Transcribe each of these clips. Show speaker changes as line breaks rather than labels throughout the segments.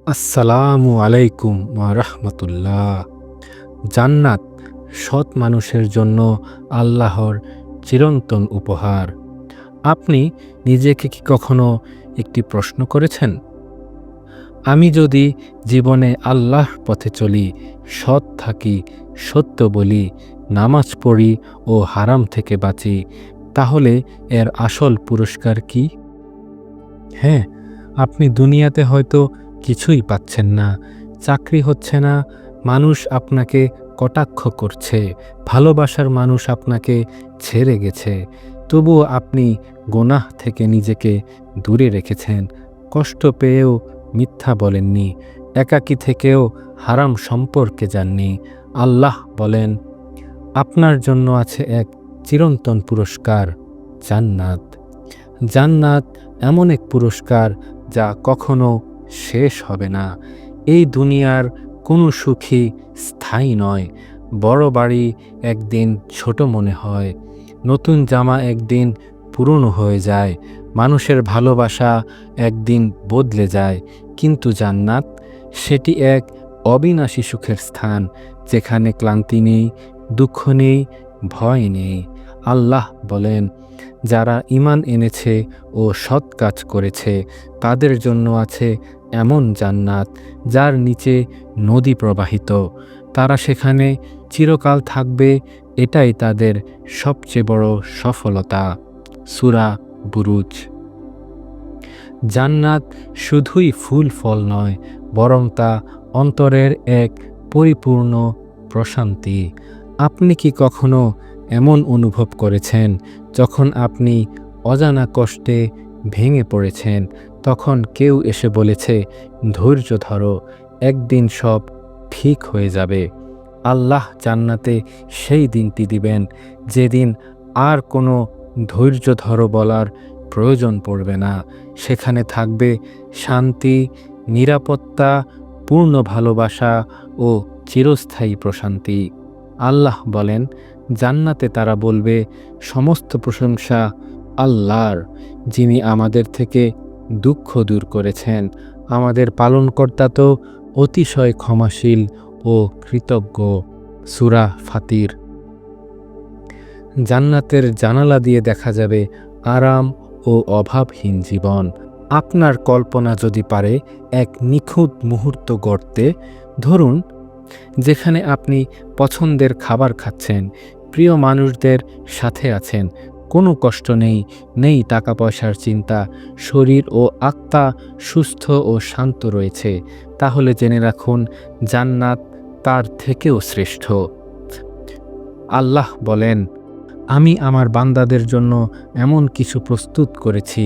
আসসালামু আলাইকুম ওয়া রাহমাতুল্লাহ। জান্নাত সৎ মানুষের জন্য আল্লাহর চিরন্তন উপহার। আপনি নিজেকে কি কখনো একটি প্রশ্ন করেছেন? আমি যদি জীবনে আল্লাহর পথে চলি, সৎ থাকি, সত্য বলি, নামাজ পড়ি ও হারাম থেকে বাঁচি, তাহলে এর আসল পুরস্কার কি? হ্যাঁ, আপনি দুনিয়াতে হয়তো কিছুই পাচ্ছেন না, চাকরি হচ্ছে না, মানুষ আপনাকে কটাক্ষ করছে, ভালোবাসার মানুষ আপনাকে ছেড়ে গেছে, তবুও আপনি গোনাহ থেকে নিজেকে দূরে রেখেছেন, কষ্ট পেয়েও মিথ্যা বলেননি, একাকী থেকেও হারাম সম্পর্কে যাননি। আল্লাহ বলেন, আপনার জন্য আছে এক চিরন্তন পুরস্কার, জান্নাত। জান্নাত এমন এক পুরস্কার যা কখনো শেষ হবে না। এই দুনিয়ার কোনো সুখই স্থায়ী নয়। বড় বাড়ি একদিন ছোট মনে হয়, নতুন জামা একদিন পুরনো হয়ে যায়, মানুষের ভালোবাসা একদিন বদলে যায়, কিন্তু জান্নাত সেটি এক অবিনাশী সুখের স্থান, যেখানে ক্লান্তি নেই, দুঃখ নেই, ভয় নেই। আল্লাহ বলেন, যারা ঈমান এনেছে ও সৎ কাজ করেছে তাদের জন্য আছে এমন জান্নাত যার নিচে নদী প্রবাহিত, তারা সেখানে চিরকাল থাকবে, এটাই তাদের সবচেয়ে বড় সফলতা। সূরা বুরুজ। জান্নাত শুধুই ফুল ফল নয়, বরং তা অন্তরের এক পরিপূর্ণ প্রশান্তি। আপনি কি কখনো এমন অনুভব করেছেন যখন আপনি অজানা কষ্টে ভেঙে পড়েছেন, তখন কেউ এসে বলেছে, ধৈর্য ধরো, একদিন সব ঠিক হয়ে যাবে? আল্লাহ জান্নাতে সেই দিনটি দিবেন যেদিন আর কোনো ধৈর্য ধরো বলার প্রয়োজন পড়বে না। সেখানে থাকবে শান্তি, নিরাপত্তা, পূর্ণ ভালোবাসা ও চিরস্থায়ী প্রশান্তি। আল্লাহ বলেন, জান্নাতে তারা বলবে, সমস্ত প্রশংসা আল্লাহর, যিনি আমাদের থেকে দুঃখ দূর করেছেন। আমাদের পালনকর্তা তো অতিশয় ক্ষমাশীল ও কৃতজ্ঞ। সূরা ফাতির। জান্নাতের জানালা দিয়ে দেখা যাবে আরাম ও অভাবহীন জীবন। আপনার কল্পনা যদি পারে এক নিখুঁত মুহূর্ত গড়তে, ধরুন যেখানে আপনি পছন্দের খাবার খাচ্ছেন, প্রিয় মানুষদের সাথে আছেন, কোনো কষ্ট নেই, নেই টাকা পয়সার চিন্তা, শরীর ও আত্মা সুস্থ ও শান্ত রয়েছে, তাহলে জেনে রাখুন জান্নাত তার থেকেও শ্রেষ্ঠ। আল্লাহ বলেন, আমি আমার বান্দাদের জন্য এমন কিছু প্রস্তুত করেছি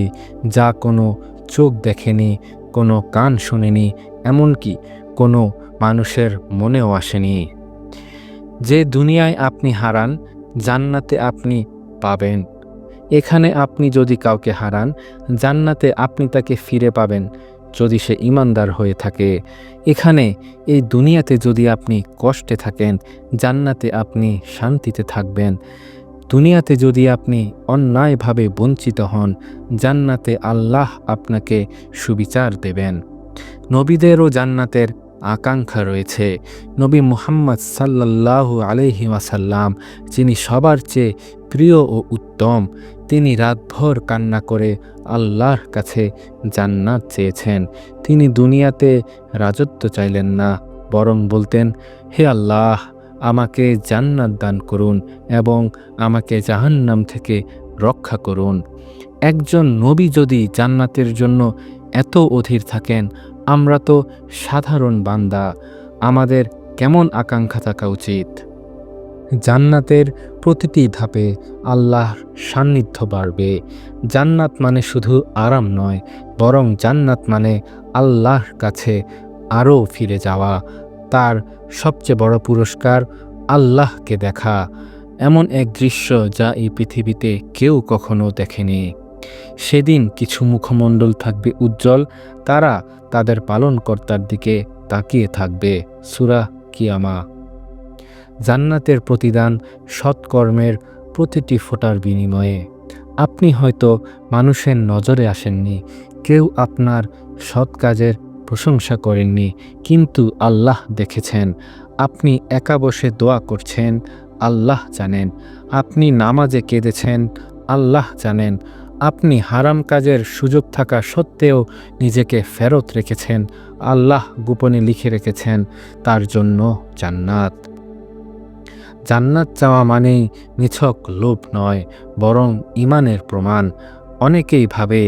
যা কোনো চোখ দেখেনি, কোনো কান শোনেনি, এমনকি কোনো মানুষের মনেও আসেনি। যে দুনিয়ায় আপনি হারান, জান্নাতে আপনি পাবেন। এখানে আপনি যদি কাউকে হারান, জান্নাতে আপনি তাকে ফিরে পাবেন যদি সে ঈমানদার হয়ে থাকে। এখানে এই দুনিয়াতে যদি আপনি কষ্টে থাকেন, জান্নাতে আপনি শান্তিতে থাকবেন। দুনিয়াতে যদি আপনি অন্যায়ভাবে বঞ্চিত হন, জান্নাতে আল্লাহ আপনাকে সুবিচার দেবেন। নবীদেরও জান্নাতের আকাঙ্ক্ষা রয়েছে। নবী মুহাম্মদ সাল্লাল্লাহু আলাইহি ওয়াসাল্লাম, যিনি সবার চেয়ে প্রিয় ও উত্তম, তিনি রাতভর কান্না করে আল্লাহর কাছে জান্নাত চেয়েছেন। তিনি দুনিয়াতে রাজত্ব চাইলেন না, বরং বলতেন, হে আল্লাহ, আমাকে জান্নাত দান করুন এবং আমাকে জাহান্নাম থেকে রক্ষা করুন। একজন নবী যদি জান্নাতের জন্য এত অধীর থাকেন, আমরা তো সাধারণ বান্দা, আমাদের কেমন আকাঙ্ক্ষা থাকা উচিত? জান্নাতের প্রতিটি ধাপে আল্লাহর সান্নিধ্য বাড়বে। জান্নাত মানে শুধু আরাম নয়, বরং জান্নাত মানে আল্লাহর কাছে আরও ফিরে যাওয়া। তার সবচেয়ে বড় পুরস্কার আল্লাহকে দেখা, এমন এক দৃশ্য যা এই পৃথিবীতে কেউ কখনো দেখেনি। সেদিন কিছু মুখমণ্ডল থাকবে উজ্জ্বল, তারা তাদের পালনকর্তার দিকে তাকিয়ে থাকবে। সূরা কিয়ামা। জান্নাতের প্রতিদান সৎকর্মের প্রতিটি ফোঁটার বিনিময়ে। আপনি হয়তো মানুষের নজরে আসেননি, কেউ আপনার সৎ কাজের প্রশংসা করেননি, কিন্তু আল্লাহ দেখেছেন। আপনি একা বসে দোয়া করছেন, আল্লাহ জানেন। আপনি নামাজে কেঁদেছেন, আল্লাহ জানেন। আপনি হারাম কাজের সুযোগ থাকা সত্ত্বেও নিজেকে ফেরত রেখেছেন, আল্লাহ গোপনে লিখে রেখেছেন তার জন্য জান্নাত। জান্নাত চাওয়া মানেই নিছক লোভ নয়, বরং ঈমানের প্রমাণ। অনেকেই ভাবে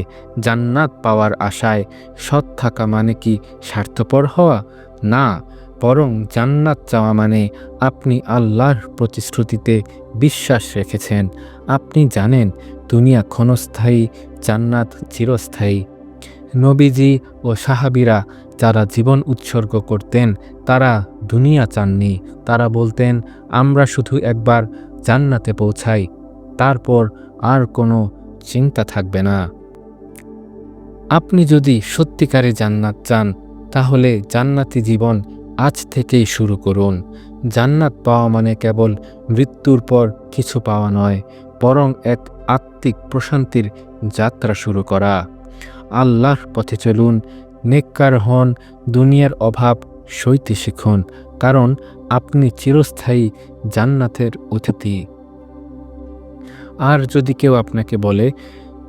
জান্নাত পাওয়ার আশায় সৎ থাকা মানে কি স্বার্থপর হওয়া? না, বরং জান্নাত চাওয়া মানে আপনি আল্লাহর প্রতিশ্রুতিতে বিশ্বাস রেখেছেন। আপনি জানেন দুনিয়া ক্ষণস্থায়ী, জান্নাত চিরস্থায়ী। নবীজি ও সাহাবীরা যারা জীবন উৎসর্গ করতেন, তারা দুনিয়া চাননি। তারা বলতেন, আমরা শুধু একবার জান্নাতে পৌঁছাই, তারপর আর কোনো চিন্তা থাকবে না। আপনি যদি সত্যিকারে জান্নাত চান, তাহলে জান্নাতি জীবন আজ থেকেই শুরু করুন। জান্নাত পাওয়া মানে কেবল মৃত্যুর পর কিছু পাওয়া নয়, বরং এক আত্মিক প্রশান্তির যাত্রা শুরু করা। আল্লাহর পথে চলুন, নেককার হন, দুনিয়ার অভাব সইতে শিখুন, কারণ আপনি চিরস্থায়ী জান্নাতের অতিথি। আর যদি কেউ আপনাকে বলে,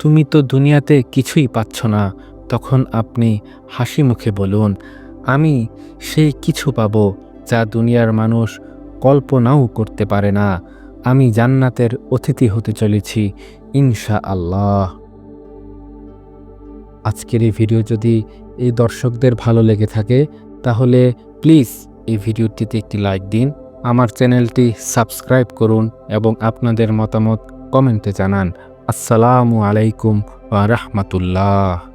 তুমি তো দুনিয়াতে কিছুই পাচ্ছ না, তখন আপনি হাসি মুখে বলুন, আমি সেই কিছু পাব যা দুনিয়ার মানুষ কল্পনাও করতে পারে না। আমি জান্নাতের অতিথি হতে চলেছি ইনশাআল্লাহ। আজকের এই ভিডিও যদি এই দর্শকদের ভালো লেগে থাকে, তাহলে প্লিজ এই ভিডিওটিতে একটি লাইক দিন, আমার চ্যানেলটি সাবস্ক্রাইব করুন এবং আপনাদের মতামত কমেন্টে জানান। আসসালামু আলাইকুম ওয়া রাহমাতুল্লাহ।